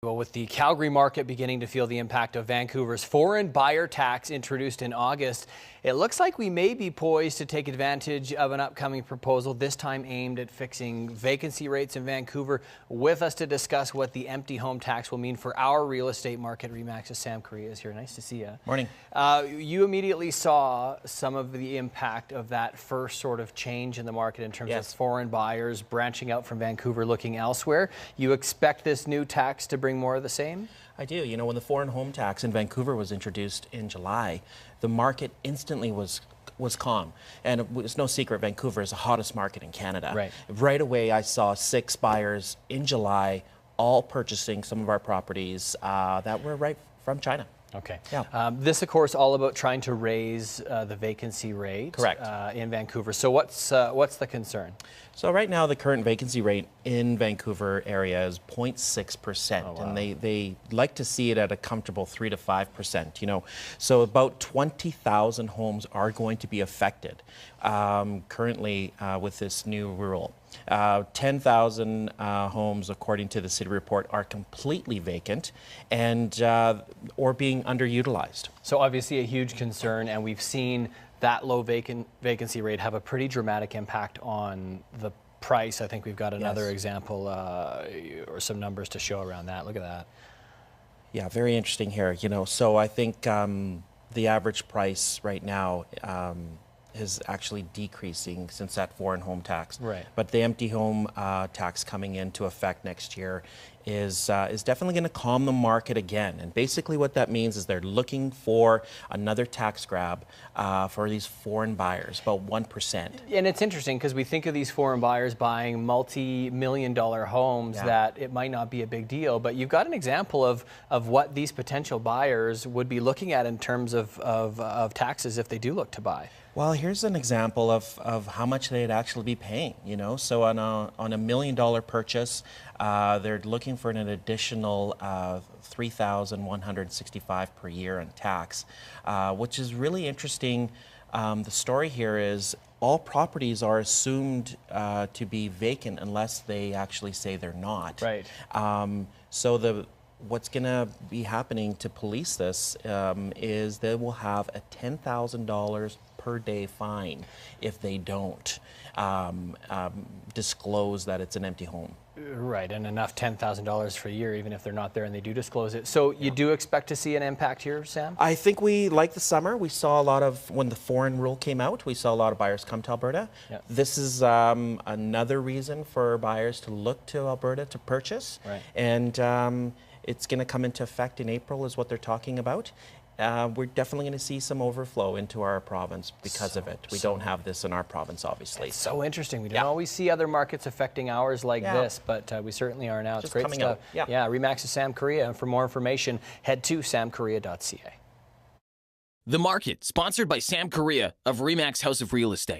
Well, with the Calgary market beginning to feel the impact of Vancouver's foreign buyer tax introduced in August, it looks like we may be poised to take advantage of an upcoming proposal, this time aimed at fixing vacancy rates in Vancouver. With us to discuss what the empty home tax will mean for our real estate market, RE/MAX's Sam Corea is here. Nice to see you. Morning. You immediately saw some of the impact of that first sort of change in the market in terms of foreign buyers branching out from Vancouver looking elsewhere. You expect this new tax to bring more of the same? I do. You know, when the foreign home tax in Vancouver was introduced in July, the market instantly was calm. And it was no secret, Vancouver is the hottest market in Canada. Right away, I saw 6 buyers in July, all purchasing some of our properties that were right from China. Okay. Yeah. This, of course, all about trying to raise the vacancy rate. Correct. In Vancouver. So what's the concern? So right now, the current vacancy rate in Vancouver area is 0.6%, oh, wow. and they like to see it at a comfortable 3 to 5%. You know, so about 20,000 homes are going to be affected currently with this new rule. 10,000 homes, according to the city report, are completely vacant and or being underutilized. So obviously a huge concern, and we've seen that low vacancy rate have a pretty dramatic impact on the price. I think we've got another example or some numbers to show around that. Look at that. Yeah, very interesting here. You know, so I think the average price right now is actually decreasing since that foreign home tax. Right. But the empty home tax coming into effect next year is definitely going to calm the market again. And basically what that means is they're looking for another tax grab for these foreign buyers, about 1%. And it's interesting because we think of these foreign buyers buying multi-million-dollar homes that it might not be a big deal, but you've got an example of what these potential buyers would be looking at in terms of taxes if they do look to buy. Well, here's an example of how much they'd actually be paying, you know. So on a $1 million purchase, they're looking for an additional $3,165 per year in tax, which is really interesting. The story here is all properties are assumed to be vacant unless they actually say they're not. Right. So what's going to be happening to police this is they will have a $10,000 per day fine if they don't disclose that it's an empty home. Right, and enough $10,000 for a year, even if they're not there and they do disclose it. So you do expect to see an impact here, Sam? I think we, like the summer, we saw a lot of, when the foreign rule came out, we saw a lot of buyers come to Alberta. This is another reason for buyers to look to Alberta to purchase. Right. And it's going to come into effect in April is what they're talking about. We're definitely going to see some overflow into our province because of it. We don't have this in our province, obviously. It's so interesting. We don't always see other markets affecting ours like this, but we certainly are now. It's just great coming stuff. out. Yeah, RE/MAX's Sam Corea. And for more information, head to samcorea.ca. The Market, sponsored by Sam Corea of RE/MAX House of Real Estate.